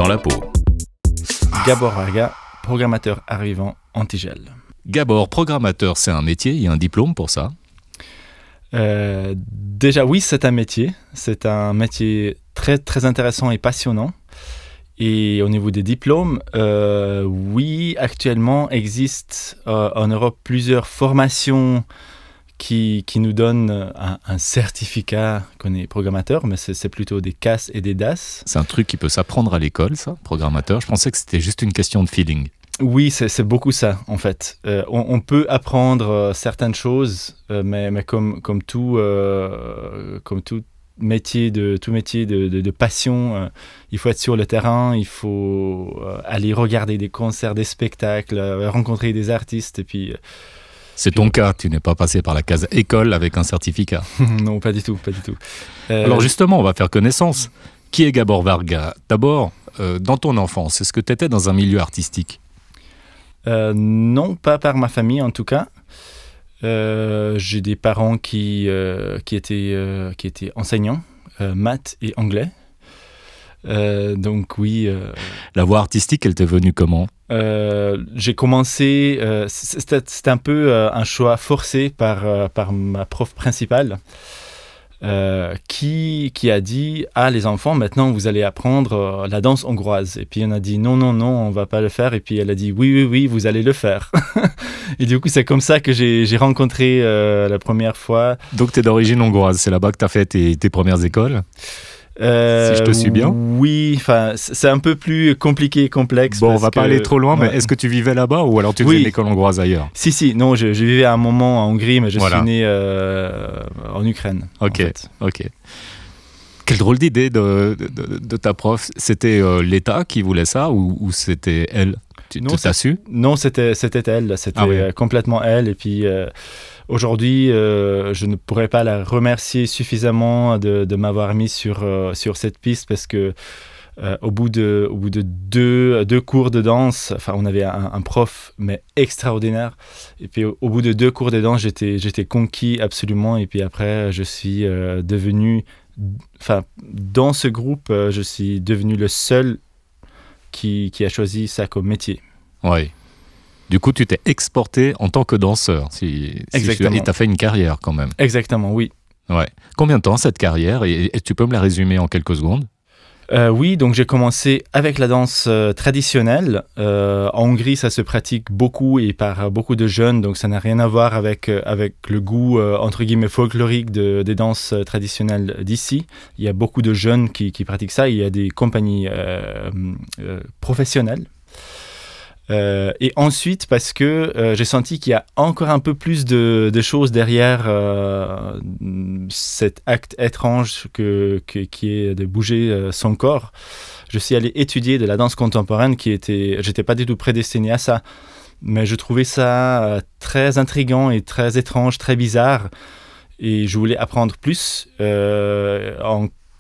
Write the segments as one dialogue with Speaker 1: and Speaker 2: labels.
Speaker 1: dans la peau.
Speaker 2: Gabor Varga, programmateur arrivant Antigel.
Speaker 1: Gabor, programmateur, c'est un métier, il y a un diplôme pour ça?
Speaker 2: Déjà, oui, c'est un métier. C'est un métier très, très intéressant et passionnant. Et au niveau des diplômes, oui, actuellement, existe en Europe plusieurs formations qui nous donnent un certificat qu'on est programmateur, mais c'est plutôt des CAS et des DAS.
Speaker 1: C'est un truc qui peut s'apprendre à l'école, ça, programmateur? Je pensais que c'était juste une question de feeling.
Speaker 2: Oui, c'est beaucoup ça, en fait. On peut apprendre certaines choses, mais comme tout métier de passion, il faut être sur le terrain, il faut aller regarder des concerts, des spectacles, rencontrer des artistes, et puis...
Speaker 1: C'est ton cas, tu n'es pas passé par la case école avec un certificat.
Speaker 2: Non, pas du tout, pas du tout.
Speaker 1: Alors justement, on va faire connaissance. Qui est Gabor Varga? D'abord, dans ton enfance, est-ce que tu étais dans un milieu artistique?
Speaker 2: Non, pas par ma famille en tout cas. J'ai des parents qui étaient enseignants, maths et anglais. Donc oui.
Speaker 1: La voie artistique, elle t'est venue comment?
Speaker 2: J'ai commencé, c'était un peu un choix forcé par ma prof principale. Qui a dit « Ah, les enfants, maintenant, vous allez apprendre la danse hongroise. » Et puis, on a dit « Non, non, non, on ne va pas le faire. » Et puis, elle a dit « Oui, oui, oui, vous allez le faire. » Et du coup, c'est comme ça que j'ai rencontré la première fois.
Speaker 1: Donc, tu es d'origine hongroise. C'est là-bas que tu as fait tes premières écoles? Si je te suis bien.
Speaker 2: Oui, c'est un peu plus compliqué et complexe.
Speaker 1: Bon, on va pas aller trop loin,
Speaker 2: ouais.
Speaker 1: Mais est-ce que tu vivais là-bas ou alors tu faisais une école hongroise ailleurs?
Speaker 2: Si, non, je vivais à un moment en Hongrie, mais je suis né en Ukraine.
Speaker 1: Ok,
Speaker 2: en fait.
Speaker 1: Ok. Quelle drôle d'idée de ta prof. C'était l'État qui voulait ça ou c'était elle? Tu t'as su?
Speaker 2: Non, c'était elle. C'était complètement elle. Et puis... Aujourd'hui, je ne pourrais pas la remercier suffisamment de m'avoir mis sur cette piste parce que au bout de deux cours de danse, enfin on avait un prof mais extraordinaire, et puis au bout de 2 cours de danse, j'étais conquis absolument, et puis après je suis devenu, enfin dans ce groupe, je suis devenu le seul qui a choisi ça comme métier.
Speaker 1: Oui. Du coup, tu t'es exporté en tant que danseur.
Speaker 2: Exactement.
Speaker 1: Et tu as fait une carrière quand même.
Speaker 2: Exactement, oui.
Speaker 1: Ouais. Combien de temps cette carrière? Et tu peux me la résumer en quelques secondes?
Speaker 2: Oui, donc j'ai commencé avec la danse traditionnelle. En Hongrie, ça se pratique beaucoup et par beaucoup de jeunes, donc ça n'a rien à voir avec le goût, entre guillemets, folklorique des danses traditionnelles d'ici. Il y a beaucoup de jeunes qui pratiquent ça. Il y a des compagnies professionnelles. Et ensuite, parce que j'ai senti qu'il y a encore un peu plus de choses derrière cet acte étrange qui est de bouger son corps, je suis allé étudier de la danse contemporaine j'étais pas du tout prédestiné à ça, mais je trouvais ça très intriguant et très étrange, très bizarre, et je voulais apprendre plus.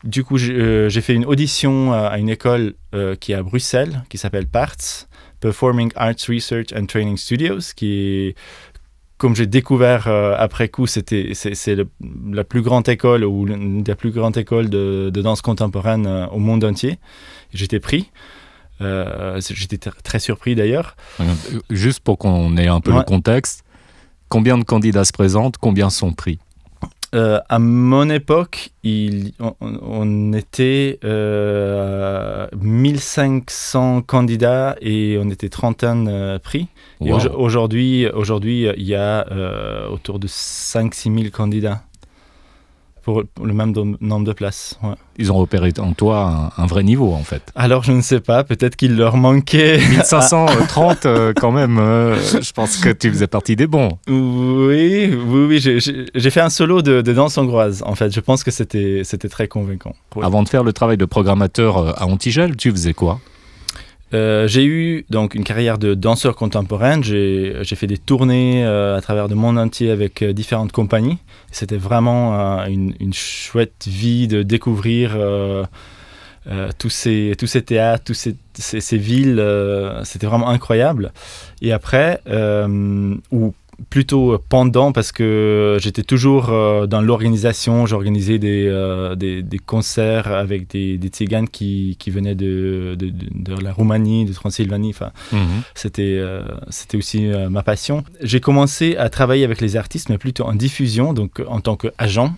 Speaker 2: Du coup, j'ai fait une audition à une école qui est à Bruxelles, qui s'appelle PARTS, Performing Arts Research and Training Studios, qui est, comme j'ai découvert après coup, c'est la plus grande école ou l'une des plus grandes écoles de danse contemporaine au monde entier. J'étais pris. J'étais très surpris d'ailleurs.
Speaker 1: Juste pour qu'on ait un peu le contexte, combien de candidats se présentent, combien sont pris?
Speaker 2: À mon époque, on était 1500 candidats et on était trentaine pris. Wow. Et aujourd'hui, il y a autour de 5-6 000 candidats pour le même nombre de places. Ouais.
Speaker 1: Ils ont repéré en toi un vrai niveau, en fait.
Speaker 2: Alors, je ne sais pas. Peut-être qu'il leur manquait...
Speaker 1: 1530, quand même. Je pense que tu faisais partie des bons.
Speaker 2: Oui. J'ai fait un solo de danse hongroise, en fait. Je pense que c'était très convaincant.
Speaker 1: Oui. Avant de faire le travail de programmateur à Antigel, tu faisais quoi?
Speaker 2: J'ai eu donc une carrière de danseur contemporain. J'ai fait des tournées à travers le monde entier avec différentes compagnies. C'était vraiment une chouette vie de découvrir tous ces théâtres, tous ces villes. C'était vraiment incroyable. Et après, plutôt pendant, parce que j'étais toujours dans l'organisation. J'organisais des concerts avec des tziganes qui venaient de la Roumanie, de Transylvanie. Enfin, c'était aussi ma passion. J'ai commencé à travailler avec les artistes, mais plutôt en diffusion, donc en tant qu'agent.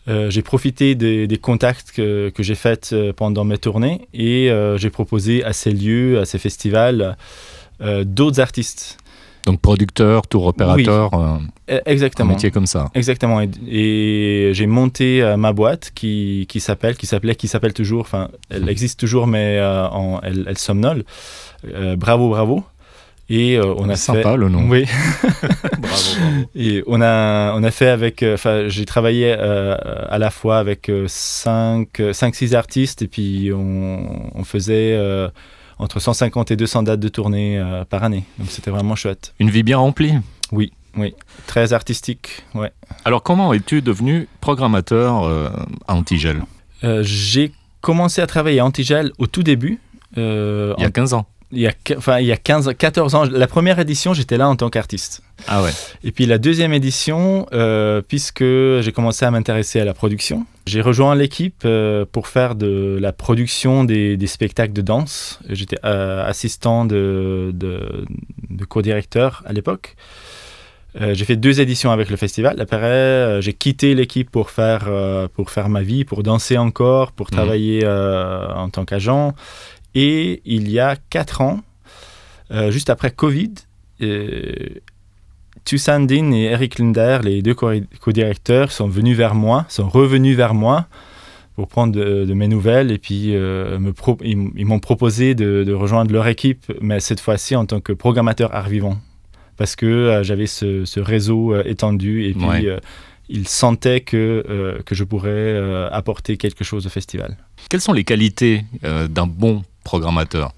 Speaker 2: J'ai profité des contacts que j'ai faits pendant mes tournées et j'ai proposé à ces lieux, à ces festivals, d'autres artistes.
Speaker 1: Donc producteur, tour opérateur,
Speaker 2: exactement.
Speaker 1: un métier comme ça.
Speaker 2: Exactement. Et j'ai monté ma boîte qui s'appelle toujours, enfin elle existe toujours, mais elle somnole. Bravo, bravo. Et on a
Speaker 1: sympa
Speaker 2: fait...
Speaker 1: le nom.
Speaker 2: Oui.
Speaker 1: Bravo.
Speaker 2: Et on a fait avec... Enfin, j'ai travaillé à la fois avec 5-6 artistes et puis on faisait entre 150 et 200 dates de tournée par année. Donc c'était vraiment chouette.
Speaker 1: Une vie bien remplie.
Speaker 2: Oui. Très artistique, ouais.
Speaker 1: Alors comment es-tu devenu programmateur à Antigel?
Speaker 2: J'ai commencé à travailler à Antigel au tout début.
Speaker 1: Il y a 15 ans.
Speaker 2: Il y a 14 ans. La première édition, j'étais là en tant qu'artiste.
Speaker 1: Ah ouais.
Speaker 2: Et puis la deuxième édition, puisque j'ai commencé à m'intéresser à la production, j'ai rejoint l'équipe pour faire de la production des spectacles de danse. J'étais assistant de co-directeur à l'époque. J'ai fait 2 éditions avec le festival. Après, j'ai quitté l'équipe pour faire ma vie, pour danser encore, pour travailler en tant qu'agent. Et il y a 4 ans, juste après Covid, Tussandine et Eric Linder, les 2 co-directeurs, sont revenus vers moi pour prendre de mes nouvelles. Et puis, ils m'ont proposé de rejoindre leur équipe, mais cette fois-ci en tant que programmateur art vivant. Parce que j'avais ce réseau étendu et puis ils sentaient que je pourrais apporter quelque chose au festival.
Speaker 1: Quelles sont les qualités d'un bon programmateur?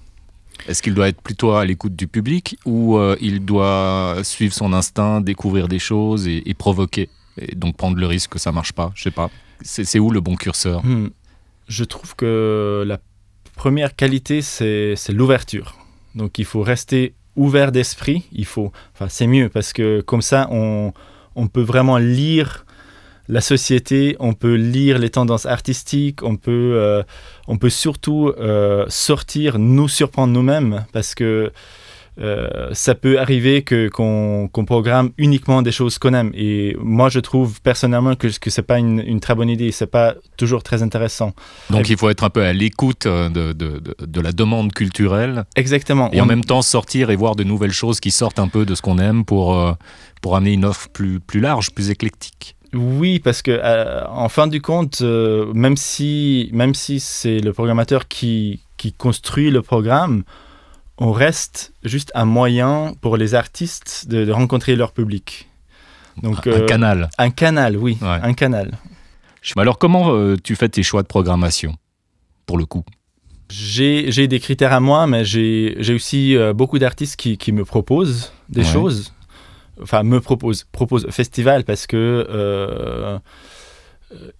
Speaker 1: Est-ce qu'il doit être plutôt à l'écoute du public ou il doit suivre son instinct, découvrir des choses et provoquer, et donc prendre le risque que ça ne marche pas? Je sais pas. C'est où le bon curseur?
Speaker 2: Je trouve que la première qualité, c'est l'ouverture. Donc il faut rester ouvert d'esprit. C'est mieux parce que comme ça, on peut vraiment lire la société, on peut lire les tendances artistiques, on peut surtout nous surprendre nous-mêmes, parce que ça peut arriver qu'on programme uniquement des choses qu'on aime. Et moi, je trouve personnellement que ce n'est pas une très bonne idée, ce n'est pas toujours très intéressant.
Speaker 1: Donc il faut être un peu à l'écoute de la demande culturelle.
Speaker 2: Exactement.
Speaker 1: Et en même temps sortir et voir de nouvelles choses qui sortent un peu de ce qu'on aime pour amener une offre plus large, plus éclectique.
Speaker 2: Oui, parce que en fin du compte, même si c'est le programmateur qui construit le programme, on reste juste un moyen pour les artistes de rencontrer leur public. Donc,
Speaker 1: un canal.
Speaker 2: Un canal, oui,
Speaker 1: ouais.
Speaker 2: Un canal.
Speaker 1: Alors comment tu fais tes choix de programmation, pour le coup?
Speaker 2: J'ai des critères à moi, mais j'ai aussi beaucoup d'artistes qui me proposent des choses. Enfin, me propose festival, parce que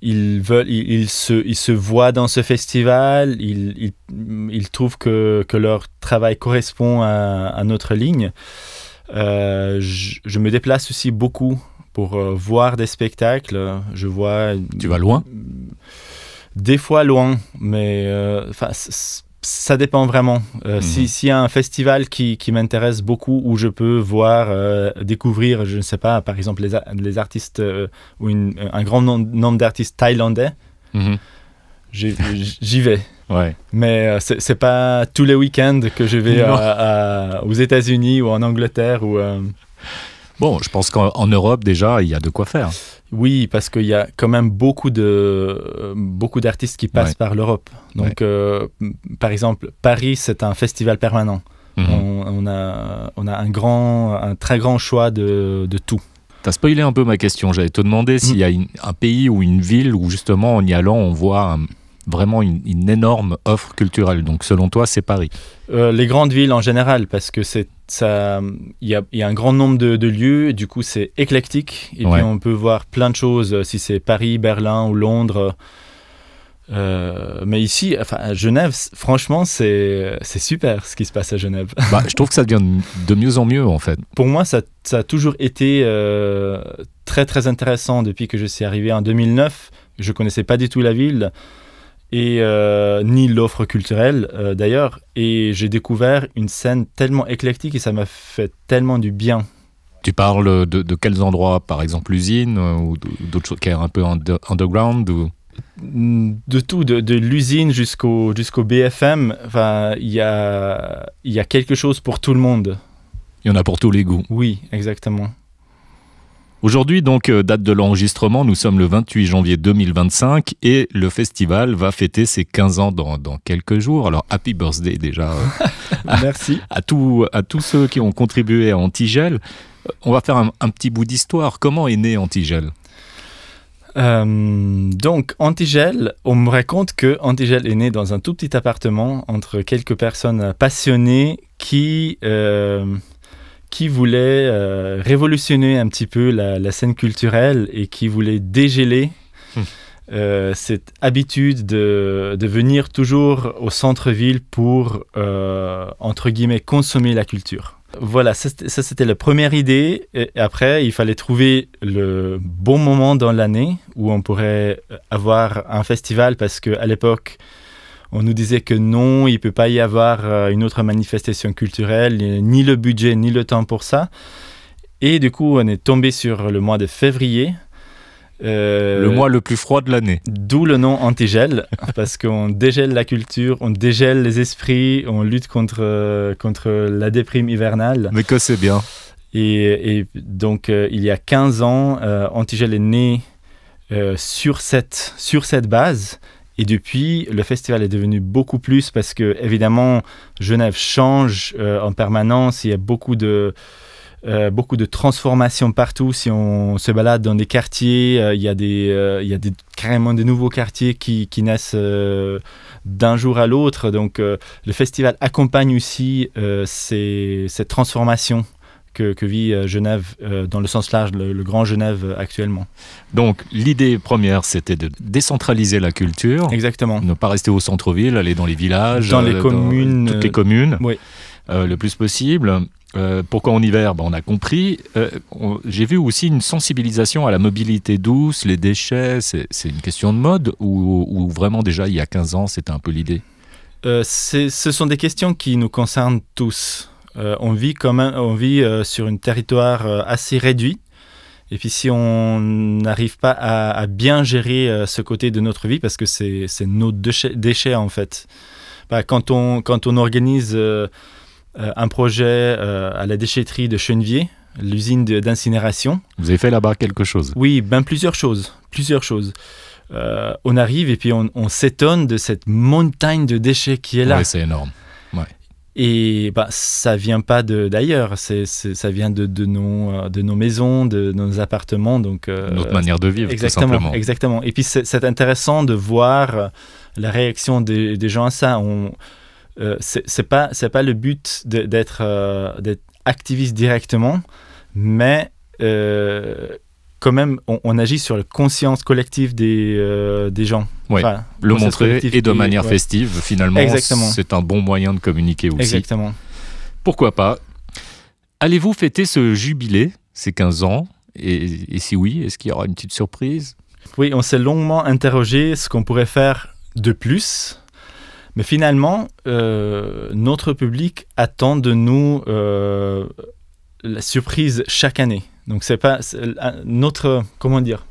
Speaker 2: ils se voient dans ce festival, ils trouvent que leur travail correspond à notre ligne. Je me déplace aussi beaucoup pour voir des spectacles. Tu
Speaker 1: vas loin?
Speaker 2: Des fois loin, mais ça dépend vraiment. S'il y a un festival qui m'intéresse beaucoup, où je peux découvrir, je ne sais pas, par exemple les artistes ou un grand nombre d'artistes thaïlandais, j'y vais.
Speaker 1: Ouais.
Speaker 2: Mais c'est pas tous les week-ends que je vais aux États-Unis ou en Angleterre.
Speaker 1: Bon, je pense qu'en Europe déjà, il y a de quoi faire.
Speaker 2: Oui, parce qu'il y a quand même beaucoup d'artistes qui passent par l'Europe. Donc, par exemple, Paris, c'est un festival permanent. On a un très grand choix de tout.
Speaker 1: Tu as spoilé un peu ma question. J'allais te demander s'il y a un pays ou une ville où justement, en y allant, on voit vraiment une énorme offre culturelle. Donc, selon toi, c'est Paris?
Speaker 2: Les grandes villes en général, parce que il y a un grand nombre de lieux, et du coup c'est éclectique, et puis on peut voir plein de choses. Si c'est Paris, Berlin ou Londres, Mais ici, enfin, à Genève, franchement, c'est super ce qui se passe à Genève.
Speaker 1: Bah, je trouve que ça devient de mieux en mieux, en fait.
Speaker 2: Pour moi, ça a toujours été très, très intéressant depuis que je suis arrivé en 2009. Je ne connaissais pas du tout la ville, et ni l'offre culturelle, d'ailleurs. Et j'ai découvert une scène tellement éclectique et ça m'a fait tellement du bien.
Speaker 1: Tu parles de quels endroits, par exemple l'usine ou d'autres choses qui est un peu underground ou...
Speaker 2: De tout, de l'usine jusqu'au BFM, enfin, il y a quelque chose pour tout le monde.
Speaker 1: Il y en a pour tous les goûts.
Speaker 2: Oui, exactement.
Speaker 1: Aujourd'hui, donc, date de l'enregistrement, nous sommes le 28 janvier 2025 et le festival va fêter ses 15 ans dans quelques jours. Alors, happy birthday déjà.
Speaker 2: Merci.
Speaker 1: À tous ceux qui ont contribué à Antigel. On va faire un petit bout d'histoire. Comment est né Antigel ?
Speaker 2: Donc, Antigel, on me raconte que Antigel est né dans un tout petit appartement entre quelques personnes passionnées qui voulaient révolutionner un petit peu la scène culturelle et qui voulaient dégéler cette habitude de venir toujours au centre-ville pour, entre guillemets, consommer la culture. Voilà, ça c'était la première idée. Et après, il fallait trouver le bon moment dans l'année où on pourrait avoir un festival parce qu'à l'époque, on nous disait que non, il ne peut pas y avoir une autre manifestation culturelle, ni le budget, ni le temps pour ça. Et du coup, on est tombé sur le mois de février.
Speaker 1: Le mois le plus froid de l'année.
Speaker 2: D'où le nom Antigel, parce qu'on dégèle la culture, on dégèle les esprits, on lutte contre la déprime hivernale.
Speaker 1: Mais que c'est bien.
Speaker 2: Et donc, il y a 15 ans, Antigel est né sur cette base. Et depuis, le festival est devenu beaucoup plus parce que, évidemment, Genève change en permanence. Il y a beaucoup de transformations partout. Si on se balade dans des quartiers, il y a carrément de nouveaux quartiers qui naissent d'un jour à l'autre. Donc, le festival accompagne aussi cette transformation que vit Genève dans le sens large, le Grand Genève actuellement.
Speaker 1: Donc, l'idée première, c'était de décentraliser la culture.
Speaker 2: Exactement.
Speaker 1: Ne pas rester au centre-ville, aller dans les villages,
Speaker 2: dans les communes,
Speaker 1: dans toutes les communes,
Speaker 2: oui.
Speaker 1: Le plus possible. Pourquoi en hiver ? On a compris. J'ai vu aussi une sensibilisation à la mobilité douce, les déchets. C'est une question de mode ou vraiment déjà, il y a 15 ans, c'était un peu l'idée ?
Speaker 2: Ce sont des questions qui nous concernent tous. On vit sur un territoire assez réduit. Et puis si on n'arrive pas à bien gérer ce côté de notre vie, parce que c'est nos déchets en fait. Quand on organise un projet à la déchetterie de Chenevier, l'usine d'incinération.
Speaker 1: Vous avez fait là-bas quelque chose ?
Speaker 2: Oui, plusieurs choses. On arrive et puis on s'étonne de cette montagne de déchets qui est là.
Speaker 1: Oui, c'est énorme. Ouais.
Speaker 2: Et ça vient pas d'ailleurs, ça vient de nos maisons, de nos appartements. Donc,
Speaker 1: notre manière de vivre, tout simplement.
Speaker 2: Exactement. Et puis c'est intéressant de voir la réaction des gens à ça. C'est pas le but d'être activiste directement, mais quand même, on agit sur la conscience collective des gens.
Speaker 1: Oui, enfin, le montrer et de manière festive, finalement, c'est un bon moyen de communiquer aussi.
Speaker 2: Exactement.
Speaker 1: Pourquoi pas ? Allez-vous fêter ce jubilé, ces 15 ans ? Et si oui, est-ce qu'il y aura une petite surprise ?
Speaker 2: Oui, on s'est longuement interrogé ce qu'on pourrait faire de plus. Mais finalement, notre public attend de nous la surprise chaque année. Donc c'est pas notre, comment dire,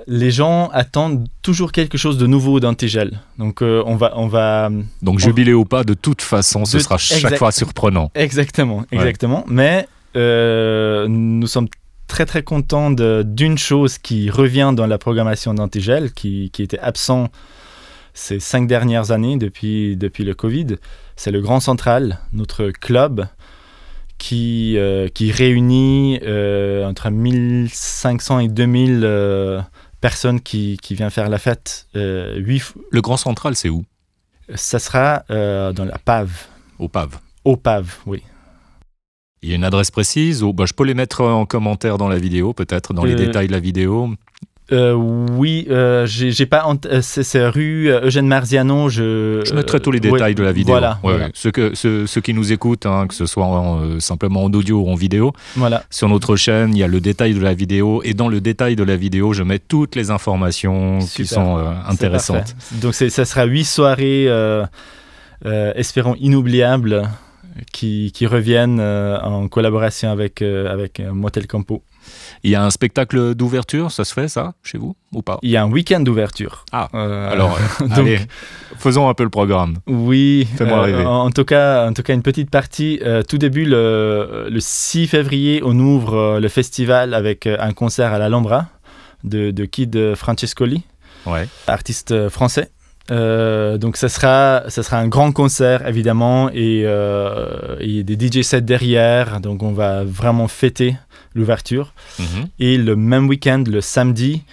Speaker 2: les gens attendent toujours quelque chose de nouveau d'Antigel. Donc on va.
Speaker 1: Donc jubilé ou pas, de toute façon, ce sera chaque fois surprenant.
Speaker 2: Exactement. Mais nous sommes très très contents d'une chose qui revient dans la programmation d'Antigel, qui était absent ces 5 dernières années depuis le Covid. C'est le Grand Central, notre club qui réunit entre 1500 et 2000 personnes qui viennent faire la fête.
Speaker 1: Le Grand Central, c'est où ?
Speaker 2: Ça sera dans la Pave.
Speaker 1: Au Pave.
Speaker 2: Au Pave, oui.
Speaker 1: Il y a une adresse précise ? Je peux les mettre en commentaire dans la vidéo, peut-être, dans les détails de la vidéo.
Speaker 2: Oui, j'ai pas. C'est rue Eugène Marziano.
Speaker 1: Je mettrai tous les détails de la vidéo.
Speaker 2: Voilà,
Speaker 1: Ouais,
Speaker 2: voilà.
Speaker 1: Ceux qui nous écoutent, hein, que ce soit simplement en audio ou en vidéo,
Speaker 2: Voilà.
Speaker 1: sur notre chaîne, il y a le détail de la vidéo. Et dans le détail de la vidéo, je mets toutes les informations qui
Speaker 2: Super.
Speaker 1: sont intéressantes.
Speaker 2: Donc ça sera 8 soirées, espérons inoubliables, qui reviennent en collaboration avec Motel Campo.
Speaker 1: Il y a un spectacle d'ouverture, ça se fait ça, chez vous, ou pas?
Speaker 2: Il y a un week-end d'ouverture.
Speaker 1: Ah, alors,
Speaker 2: donc,
Speaker 1: allez, faisons un peu le programme.
Speaker 2: Oui,
Speaker 1: Fais-moi rêver.
Speaker 2: en tout cas, une petite partie. Tout début, le 6 février, on ouvre le festival avec un concert à l'Alhambra de Kid Francescoli,
Speaker 1: Ouais.
Speaker 2: artiste français. Donc ça sera un grand concert évidemment et il y a des DJ sets derrière, donc on va vraiment fêter l'ouverture. Et le même week-end, le samedi,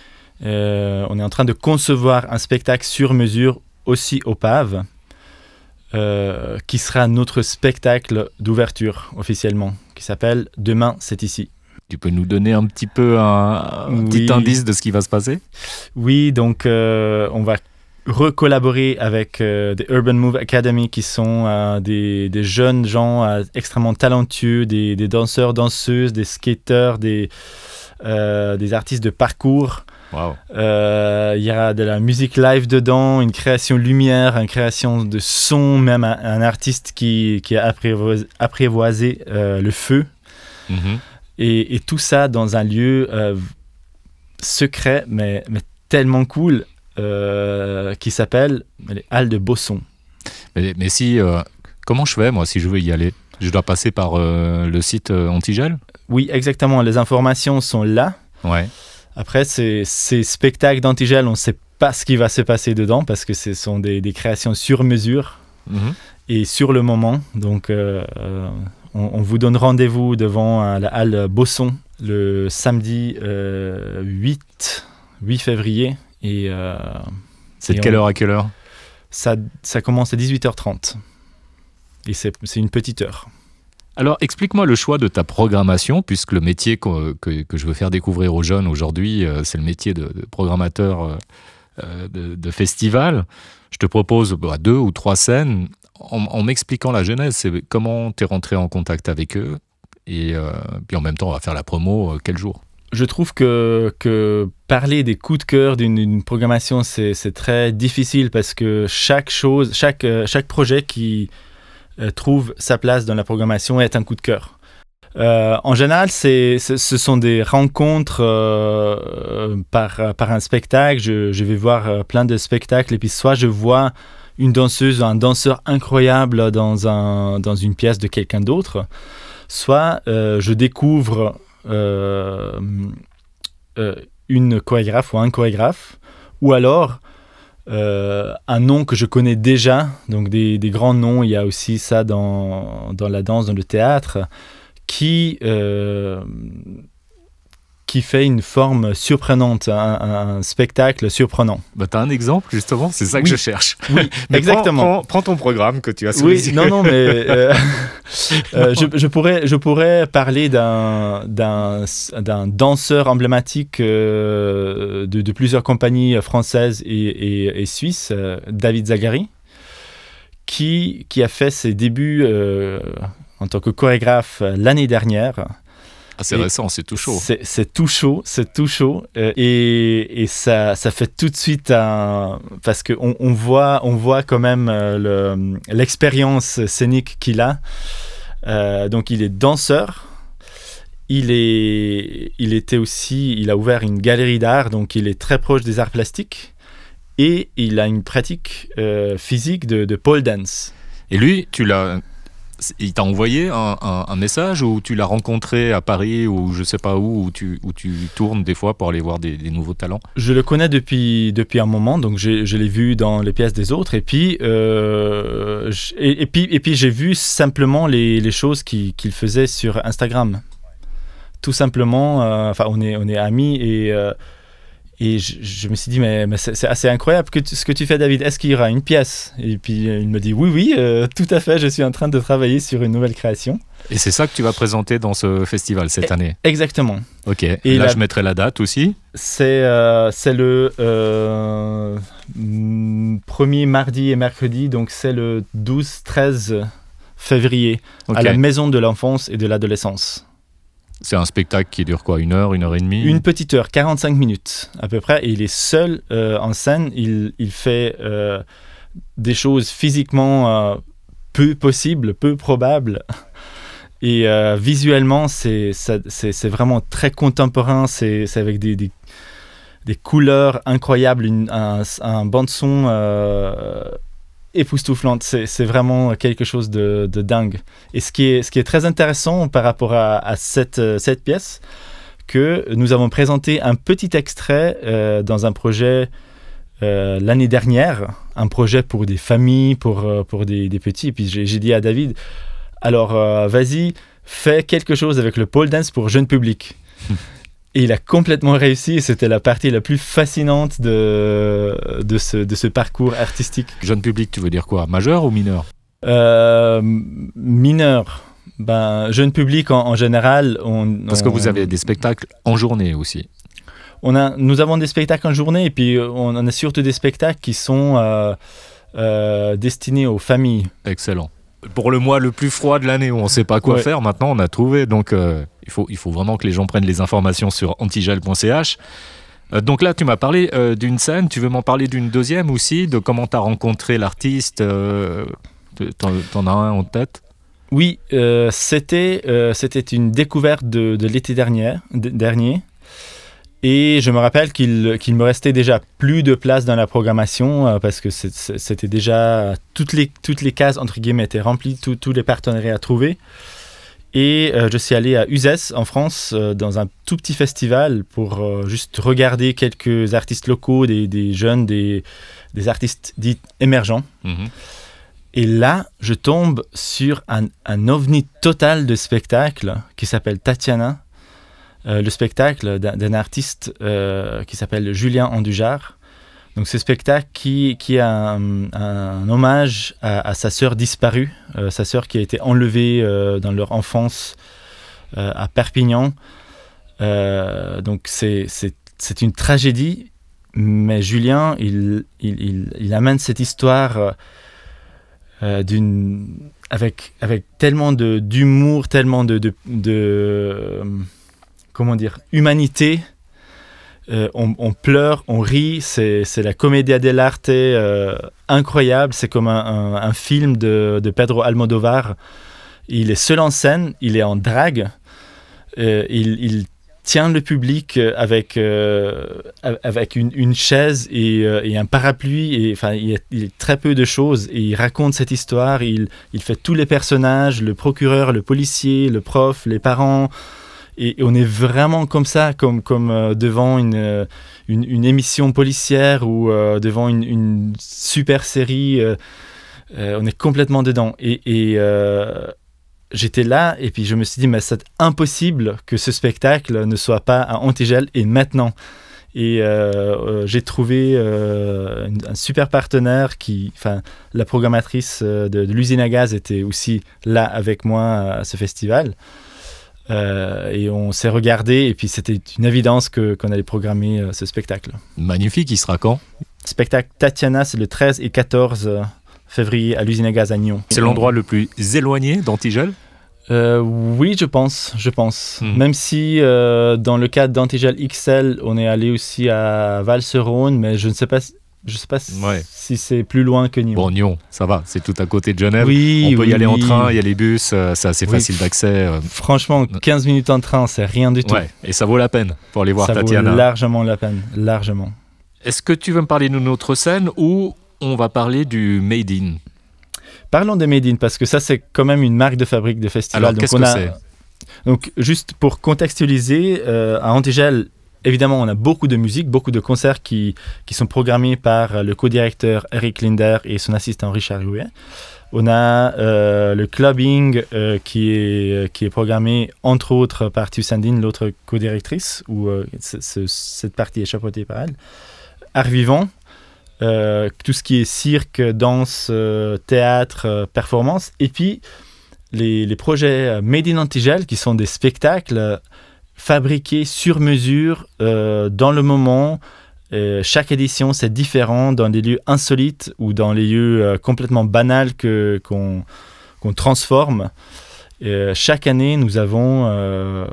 Speaker 2: on est en train de concevoir un spectacle sur mesure aussi au PAV, qui sera notre spectacle d'ouverture officiellement, qui s'appelle Demain c'est ici.
Speaker 1: Tu peux nous donner un petit peu un petit indice de ce qui va se passer?
Speaker 2: Oui, donc on va recollaborer avec The Urban Move Academy, qui sont des jeunes gens extrêmement talentueux, des danseurs, danseuses, des skateurs, des artistes de parcours.
Speaker 1: Wow.
Speaker 2: Il y aura de la musique live dedans, une création lumière, une création de son, même un artiste qui a apprivoisé le feu. Et tout ça dans un lieu secret, mais tellement cool, qui s'appelle les Halles de Bosson.
Speaker 1: Mais si, comment je fais, moi, si je veux y aller? Je dois passer par le site Antigel?
Speaker 2: Oui, exactement. Les informations sont là.
Speaker 1: Ouais.
Speaker 2: Après, ces spectacles d'Antigel, on ne sait pas ce qui va se passer dedans parce que ce sont des créations sur mesure et sur le moment. Donc, on vous donne rendez-vous devant la Halle Bosson le samedi 8 février. Et
Speaker 1: c'est de quelle heure à quelle heure?
Speaker 2: Ça commence à 18h30 et c'est une petite heure.
Speaker 1: Alors explique-moi le choix de ta programmation, puisque le métier que je veux faire découvrir aux jeunes aujourd'hui, c'est le métier de programmateur de festival. Je te propose 2 ou 3 scènes en m'expliquant la genèse, c'est comment tu es rentré en contact avec eux et puis en même temps on va faire la promo quel jour?
Speaker 2: Je trouve que parler des coups de cœur d'une programmation, c'est très difficile parce que chaque projet qui trouve sa place dans la programmation est un coup de cœur. En général, ce sont des rencontres par un spectacle. Je vais voir plein de spectacles et puis soit je vois une danseuse ou un danseur incroyable dans une pièce de quelqu'un d'autre, soit je découvre une chorégraphe ou un chorégraphe, ou alors un nom que je connais déjà, donc des grands noms. Il y a aussi ça dans la danse, dans le théâtre, qui fait une forme surprenante, un spectacle surprenant.
Speaker 1: Bah, tu as un exemple, justement, c'est ça que je cherche.
Speaker 2: Oui, exactement.
Speaker 1: Prends ton programme que tu as sous les yeux.
Speaker 2: Non, mais je pourrais parler d'un danseur emblématique de plusieurs compagnies françaises et suisses, David Zagari, qui a fait ses débuts en tant que chorégraphe l'année dernière.
Speaker 1: Ah, c'est récent, c'est tout chaud.
Speaker 2: C'est tout chaud, et ça fait tout de suite parce qu'on voit quand même l'expérience scénique qu'il a. Donc il est danseur, il a ouvert une galerie d'art, donc il est très proche des arts plastiques et il a une pratique physique de pole dance.
Speaker 1: Et lui, il t'a envoyé un message ou tu l'as rencontré à Paris ou je sais pas où tu tournes des fois pour aller voir des nouveaux talents? Je
Speaker 2: le connais depuis un moment, donc je l'ai vu dans les pièces des autres et puis j'ai vu simplement les choses qu'il faisait sur Instagram. Tout simplement, on est amis Et je me suis dit, mais c'est assez incroyable ce que tu fais, David. Est-ce qu'il y aura une pièce? Et puis il me dit, oui, tout à fait, je suis en train de travailler sur une nouvelle création.
Speaker 1: Et c'est ça que tu vas présenter dans ce festival cette année?
Speaker 2: Exactement.
Speaker 1: Ok, et là je mettrai la date aussi.
Speaker 2: C'est le premier mardi et mercredi, donc c'est le 12-13 février, à la Maison de l'Enfance et de l'Adolescence.
Speaker 1: C'est un spectacle qui dure quoi, 1 heure, 1 heure et demie?
Speaker 2: Une petite heure, 45 minutes à peu près. Et il est seul en scène. Il fait des choses physiquement peu possibles, peu probables. Et visuellement, c'est vraiment très contemporain. C'est avec des couleurs incroyables, un banc-de-son époustouflante. C'est vraiment quelque chose de dingue. Et ce qui est très intéressant par rapport à cette pièce, que nous avons présenté un petit extrait dans un projet l'année dernière, un projet pour des familles, pour des petits. Et puis j'ai dit à David, alors vas-y, fais quelque chose avec le pole dance pour jeune public. Et il a complètement réussi. C'était la partie la plus fascinante de ce parcours artistique.
Speaker 1: Jeune public, tu veux dire quoi? Majeur ou mineur?
Speaker 2: Mineur. Jeune public en général.
Speaker 1: Parce que vous avez des spectacles en journée aussi.
Speaker 2: Nous avons des spectacles en journée et puis on a surtout des spectacles qui sont destinés aux familles.
Speaker 1: Excellent. Pour le mois le plus froid de l'année où on ne sait pas quoi faire, maintenant on a trouvé. Donc il faut vraiment que les gens prennent les informations sur antigel.ch. Donc là, tu m'as parlé d'une scène. Tu veux m'en parler d'une deuxième aussi, de comment tu as rencontré l'artiste? T'en as un en tête?
Speaker 2: Oui, c'était une découverte de l'été dernier. Et je me rappelle qu'il me restait déjà plus de place dans la programmation parce que c'était déjà toutes les cases entre guillemets étaient remplies, tous les partenariats à trouver. Et je suis allé à Uzès en France dans un tout petit festival pour juste regarder quelques artistes locaux, des jeunes, des artistes dits émergents. Mm-hmm. Et là, je tombe sur un ovni total de spectacle qui s'appelle Tatiana. Le spectacle d'un artiste qui s'appelle Julien Andujar. Donc ce spectacle qui est un hommage à sa sœur disparue, sa sœur qui a été enlevée dans leur enfance à Perpignan. Donc c'est une tragédie, mais Julien, il amène cette histoire avec tellement d'humour, tellement de comment dire, humanité. On pleure, on rit, c'est la commedia dell'arte incroyable, c'est comme un film de Pedro Almodóvar. Il est seul en scène, il est en drague, il tient le public avec une chaise et un parapluie, enfin il y a très peu de choses, et il raconte cette histoire, il fait tous les personnages, le procureur, le policier, le prof, les parents. Et on est vraiment comme ça, comme devant une émission policière ou devant une super série. On est complètement dedans. Et j'étais là et puis je me suis dit, mais c'est impossible que ce spectacle ne soit pas à Antigel et maintenant. Et j'ai trouvé un super partenaire la programmatrice de l'usine à gaz était aussi là avec moi à ce festival. Et on s'est regardé et puis c'était une évidence qu'on allait programmer ce spectacle.
Speaker 1: Magnifique, il sera quand?
Speaker 2: Spectacle Tatiana, c'est le 13 et 14 février à l'usine à gaz à Nyon.
Speaker 1: C'est l'endroit le plus éloigné d'Antigel?
Speaker 2: Oui, je pense. Même si dans le cadre d'Antigel XL, on est allé aussi à Val-sur-Rhône, mais je ne sais pas si c'est plus loin que Nyon.
Speaker 1: Bon, Nyon, ça va, c'est tout à côté de Genève.
Speaker 2: Oui,
Speaker 1: on peut y aller en train, il y a les bus, c'est assez facile d'accès.
Speaker 2: Franchement, 15 minutes en train, c'est rien du tout.
Speaker 1: Ouais, et ça vaut la peine pour aller voir Tatiana.
Speaker 2: Ça vaut largement la peine, largement.
Speaker 1: Est-ce que tu veux me parler d'une autre scène ou on va parler du Made In?
Speaker 2: Parlons de Made In, parce que ça, c'est quand même une marque de fabrique de festival.
Speaker 1: Alors, qu'est-ce que c'est?
Speaker 2: Donc, juste pour contextualiser, à Antigel, évidemment, on a beaucoup de musique, beaucoup de concerts qui sont programmés par le co-directeur Eric Linder et son assistant Richard Rouet. On a le clubbing qui est programmé, entre autres, par Tusandine, l'autre co-directrice, où cette partie est chapeautée par elle. Art vivant, tout ce qui est cirque, danse, théâtre, performance. Et puis, les projets Made in Antigel, qui sont des spectacles fabriqués sur mesure, dans le moment. Chaque édition, c'est différent dans des lieux insolites ou dans les lieux complètement banals qu'on transforme. Chaque année, nous avons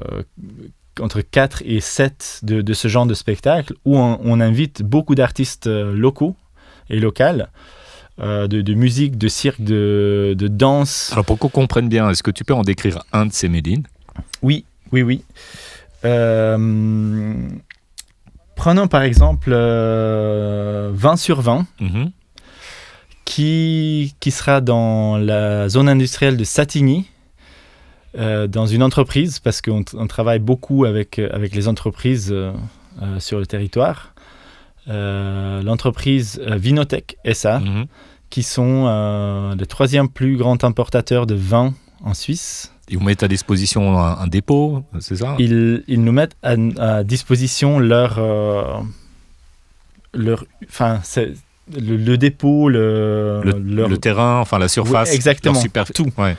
Speaker 2: entre 4 et 7 de ce genre de spectacle où on invite beaucoup d'artistes locaux et locales, de musique, de cirque, de danse.
Speaker 1: Alors pour qu'on comprenne bien, est-ce que tu peux en décrire un de ces Made-in?
Speaker 2: Oui. Prenons par exemple 20 sur 20, qui sera dans la zone industrielle de Satigny, dans une entreprise, parce qu'on travaille beaucoup avec les entreprises sur le territoire. L'entreprise Vinotech SA, qui sont le 3e plus grand importateur de vin en Suisse.
Speaker 1: Ils vous mettent à disposition un dépôt, c'est ça?
Speaker 2: Ils nous mettent à disposition leur le dépôt, le
Speaker 1: terrain, enfin la surface.
Speaker 2: Oui, exactement, tout.
Speaker 1: Ouais.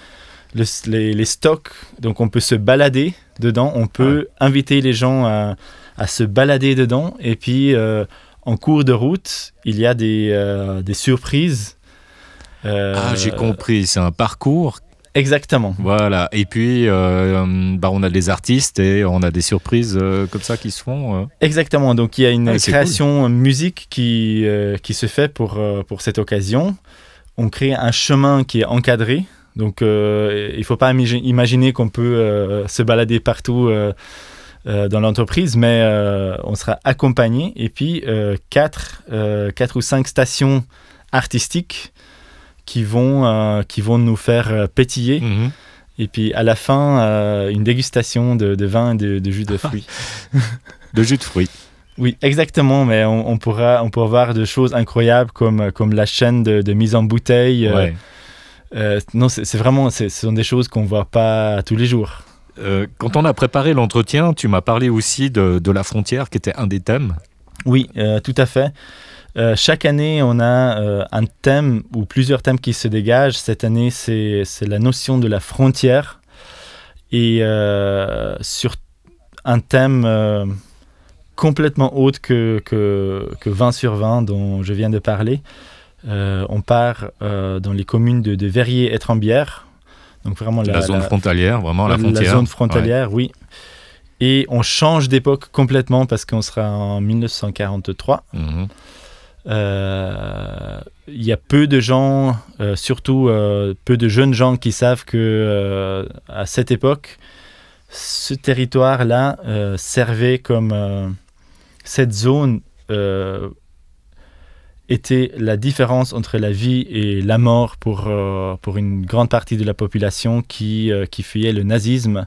Speaker 2: Les stocks, donc on peut se balader dedans, on peut inviter les gens à se balader dedans, et puis en cours de route, il y a des surprises.
Speaker 1: J'ai compris, c'est un parcours.
Speaker 2: Exactement.
Speaker 1: Voilà, et puis on a des artistes et on a des surprises comme ça qui se font.
Speaker 2: Exactement, donc il y a une création
Speaker 1: cool.
Speaker 2: Musique qui se fait pour cette occasion. On crée un chemin qui est encadré, donc il ne faut pas imaginer qu'on peut se balader partout dans l'entreprise, mais on sera accompagné, et puis 4 ou 5 stations artistiques qui vont nous faire pétiller. Et puis à la fin, une dégustation de vin et de jus de fruits.
Speaker 1: De jus de fruits.
Speaker 2: Oui, exactement, mais on pourra voir de choses incroyables comme la chaîne de mise en bouteille.
Speaker 1: Ouais.
Speaker 2: Non, c'est vraiment, ce sont des choses qu'on ne voit pas tous les jours.
Speaker 1: Quand on a préparé l'entretien, tu m'as parlé aussi de la frontière qui était un des thèmes.
Speaker 2: Oui, tout à fait. Chaque année, on a un thème ou plusieurs thèmes qui se dégagent. Cette année, c'est la notion de la frontière. Et sur un thème complètement autre que 20 sur 20 dont je viens de parler, on part dans les communes de Verrier et Trembières. Donc vraiment
Speaker 1: la zone frontalière, vraiment la frontière.
Speaker 2: La zone frontalière, oui. Et on change d'époque complètement parce qu'on sera en 1943. Il y a peu de gens, surtout peu de jeunes gens qui savent que à cette époque, ce territoire-là servait comme cette zone était la différence entre la vie et la mort pour une grande partie de la population qui fuyait le nazisme.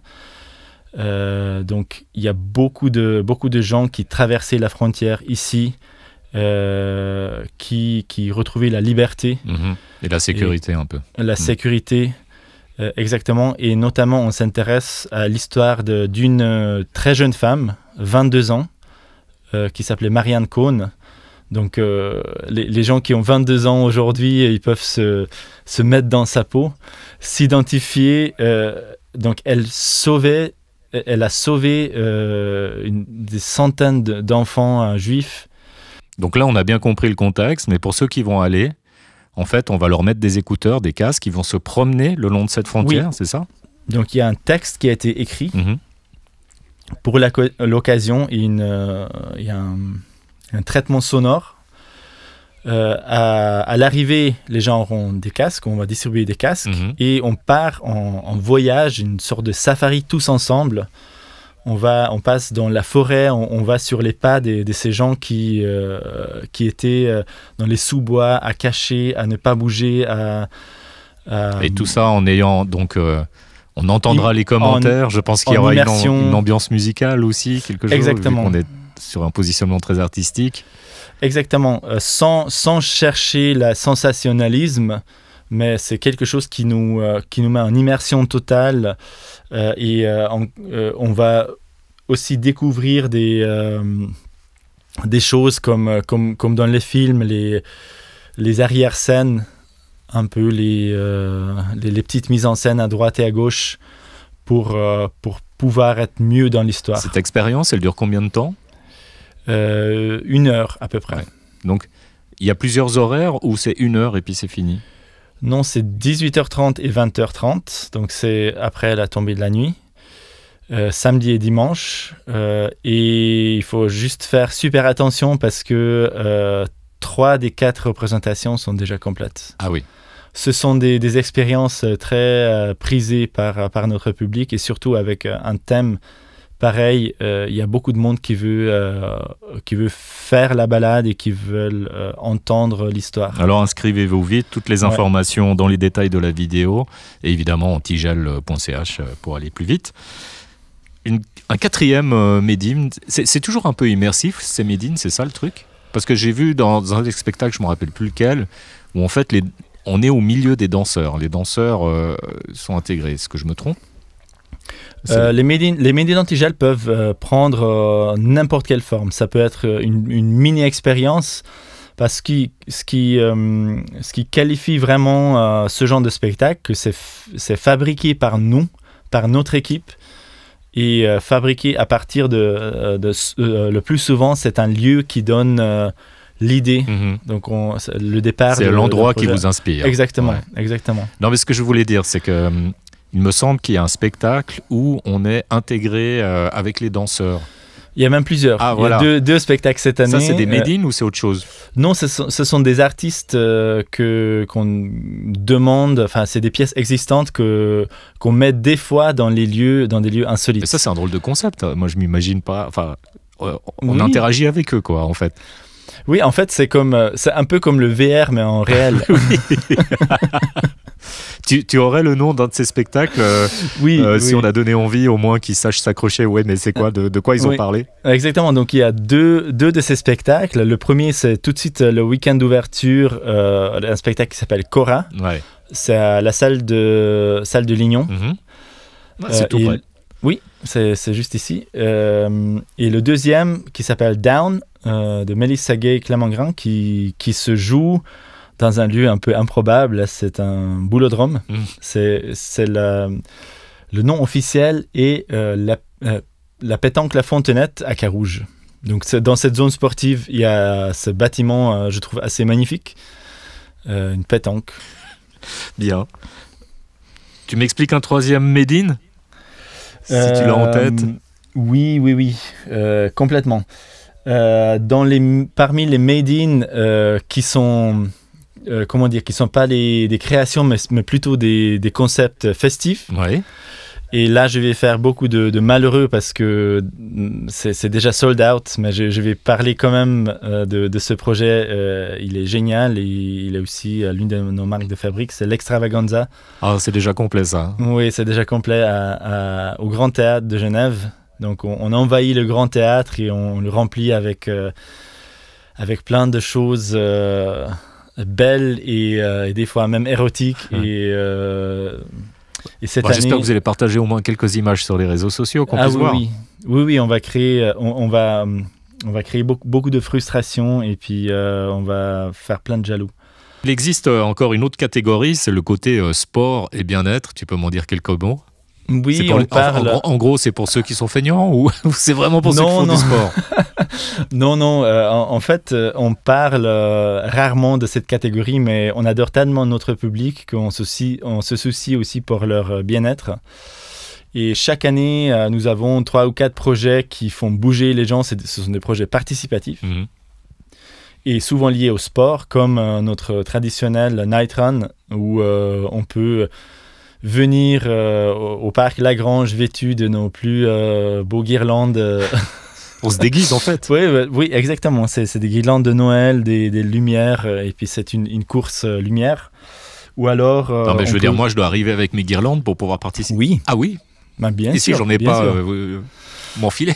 Speaker 2: Donc il y a beaucoup de gens qui traversaient la frontière ici, qui retrouvaient la liberté.
Speaker 1: Et la sécurité un peu.
Speaker 2: La sécurité, exactement. Et notamment, on s'intéresse à l'histoire d'une très jeune femme, 22 ans, qui s'appelait Marianne Cohn. Donc, les gens qui ont 22 ans aujourd'hui, ils peuvent se mettre dans sa peau, s'identifier. Donc, elle a sauvé des centaines d'enfants juifs.
Speaker 1: Donc là, on a bien compris le contexte, mais pour ceux qui vont aller, en fait, on va leur mettre des écouteurs, des casques, ils vont se promener le long de cette frontière, oui. C'est ça? Donc
Speaker 2: il y a un texte qui a été écrit pour l'occasion, et il y a un traitement sonore. À l'arrivée, les gens auront des casques, on va distribuer des casques, et on part en voyage, une sorte de safari tous ensemble. On passe dans la forêt, on va sur les pas de ces gens qui étaient dans les sous-bois, à cacher, à ne pas bouger.
Speaker 1: Et tout ça en ayant donc... on entendra les commentaires, je pense qu'il y aura une ambiance musicale aussi, quelque chose.
Speaker 2: Exactement.
Speaker 1: sur un positionnement très artistique.
Speaker 2: Exactement, sans chercher le sensationnalisme, mais c'est quelque chose qui nous met en immersion totale on va aussi découvrir des choses comme dans les films, les arrière-scènes, un peu les petites mises en scène à droite et à gauche pour pouvoir être mieux dans l'histoire.
Speaker 1: Cette expérience, elle dure combien de temps ?
Speaker 2: 1 heure à peu près.
Speaker 1: Ouais. Donc, il y a plusieurs horaires ou c'est 1 heure et puis c'est fini ?
Speaker 2: Non, c'est 18h30 et 20h30, donc c'est après la tombée de la nuit, samedi et dimanche. Et il faut juste faire super attention parce que 3 des 4 représentations sont déjà complètes.
Speaker 1: Ah oui.
Speaker 2: Ce sont des expériences très prisées par notre public et surtout avec un thème pareil. Il y a beaucoup de monde qui veut faire la balade et qui veulent entendre l'histoire. Alors
Speaker 1: inscrivez-vous vite, toutes les informations dans les détails de la vidéo et évidemment antigel.ch pour aller plus vite. Un 4e Made-in, c'est toujours un peu immersif ces Made-in, c'est ça le truc ? Parce que j'ai vu dans un des spectacles, je ne me rappelle plus lequel, où en fait on est au milieu des danseurs. Les danseurs sont intégrés. Est-ce que je me trompe ?
Speaker 2: Les Made-in Antigel peuvent prendre n'importe quelle forme. Ça peut être une mini-expérience, parce que ce qui qualifie vraiment ce genre de spectacle, c'est fabriqué par nous, par notre équipe, et fabriqué à partir le plus souvent, c'est un lieu qui donne l'idée. Donc le départ.
Speaker 1: C'est l'endroit qui vous inspire.
Speaker 2: Exactement, exactement.
Speaker 1: Non, mais ce que je voulais dire, c'est que il me semble qu'il y a un spectacle où on est intégré avec les danseurs.
Speaker 2: Il y a même plusieurs.
Speaker 1: Ah, voilà.
Speaker 2: Il y a deux spectacles cette année.
Speaker 1: Ça, c'est des Made-in ou c'est autre chose ?
Speaker 2: Non, ce sont des artistes qu'on demande. Enfin, c'est des pièces existantes qu'on met des fois dans des lieux insolites.
Speaker 1: Mais ça, c'est un drôle de concept. Moi, je m'imagine pas. Enfin, on interagit avec eux, quoi, en fait.
Speaker 2: Oui, en fait, c'est un peu comme le VR, mais en réel.
Speaker 1: Tu aurais le nom d'un de ces spectacles si on a donné envie, au moins qu'ils sachent s'accrocher. Ouais, mais c'est quoi de quoi ils ont parlé ?
Speaker 2: Exactement. Donc, il y a deux de ces spectacles. Le premier, c'est tout de suite le week-end d'ouverture, un spectacle qui s'appelle Cora.
Speaker 1: Ouais.
Speaker 2: C'est à la salle de Lignon.
Speaker 1: C'est tout près.
Speaker 2: Oui, c'est juste ici. Et le deuxième, qui s'appelle Down, de Mélissa Gay-Clément-Grand, qui se joue dans un lieu un peu improbable. C'est un boulodrome. C'est le nom officiel et la pétanque La Fontenette à Carouge. Donc dans cette zone sportive, il y a ce bâtiment, je trouve assez magnifique, une pétanque.
Speaker 1: Bien. Tu m'expliques un 3e Made-in, si tu l'as en tête.
Speaker 2: Oui, complètement. Parmi les Made-in qui sont qui sont pas des créations, mais plutôt des concepts festifs.
Speaker 1: Ouais.
Speaker 2: Et là, je vais faire beaucoup de malheureux parce que c'est déjà sold out, mais je vais parler quand même de ce projet. Il est génial et il est aussi l'une de nos marques de fabrique, c'est l'Extravaganza.
Speaker 1: Ah, c'est déjà complet ça.
Speaker 2: Oui, c'est déjà complet au Grand Théâtre de Genève. Donc, on envahit le Grand Théâtre et on le remplit avec plein de choses belles et des fois même érotiques. Et cette année...
Speaker 1: J'espère que vous allez partager au moins quelques images sur les réseaux sociaux qu'on puisse voir.
Speaker 2: Oui, on va créer, on va créer beaucoup de frustration et puis on va faire plein de jaloux.
Speaker 1: Il existe encore une autre catégorie, c'est le côté sport et bien-être. Tu peux m'en dire quelques mots ?
Speaker 2: Oui, on parle...
Speaker 1: En gros, c'est pour ceux qui sont feignants ou c'est vraiment pour ceux qui font du sport ?
Speaker 2: Non. En fait, on parle rarement de cette catégorie, mais on adore tellement notre public qu'on se soucie aussi pour leur bien-être. Et chaque année, nous avons 3 ou 4 projets qui font bouger les gens. Ce sont des projets participatifs. Et souvent liés au sport, comme notre traditionnel Night Run, où on peut... venir au parc Lagrange vêtu de nos plus beaux guirlandes.
Speaker 1: On se déguise en fait.
Speaker 2: Oui, exactement. C'est des guirlandes de Noël, des lumières, et puis c'est une course lumière. Ou alors...
Speaker 1: non, mais je veux dire, moi je dois arriver avec mes guirlandes pour pouvoir participer.
Speaker 2: Oui.
Speaker 1: Ah oui ?
Speaker 2: Bien
Speaker 1: sûr. Et si j'en ai pas, m'enfiler.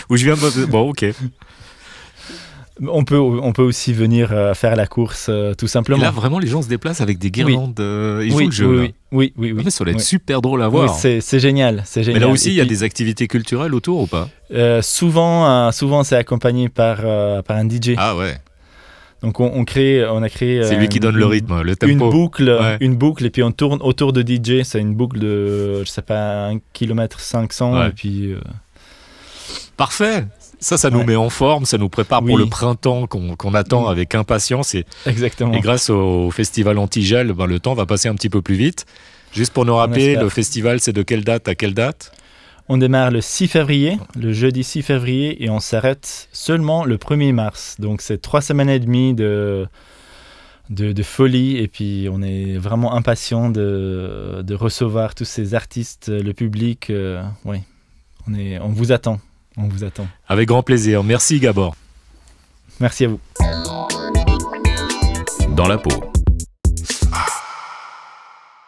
Speaker 1: Ou je viens... Bon, ok.
Speaker 2: On peut aussi venir faire la course tout simplement.
Speaker 1: Et là, vraiment, les gens se déplacent avec des guirlandes. Ils jouent le jeu.
Speaker 2: Oui.
Speaker 1: Mais ça doit être super drôle à voir.
Speaker 2: Oui, c'est génial, c'est génial.
Speaker 1: Mais là aussi, il y a des activités culturelles autour ou pas?
Speaker 2: Souvent, c'est accompagné par un DJ.
Speaker 1: Ah ouais.
Speaker 2: Donc on a créé.
Speaker 1: C'est lui qui donne le rythme, le tempo.
Speaker 2: Une boucle, et puis on tourne autour de DJ. C'est une boucle de, je sais pas, 1,5 km, et puis.
Speaker 1: Parfait. Ça nous met en forme, ça nous prépare pour le printemps qu'on attend avec impatience.
Speaker 2: Exactement.
Speaker 1: Et grâce au festival anti-gel, le temps va passer un petit peu plus vite. Juste pour nous rappeler, le festival, c'est de quelle date à quelle date?
Speaker 2: On démarre le 6 février, le jeudi 6 février, et on s'arrête seulement le 1er mars. Donc c'est 3 semaines et demie de folie, et puis on est vraiment impatient de recevoir tous ces artistes, le public. On vous attend. On vous attend.
Speaker 1: Avec grand plaisir. Merci Gabor.
Speaker 2: Merci à vous.
Speaker 1: Dans la peau.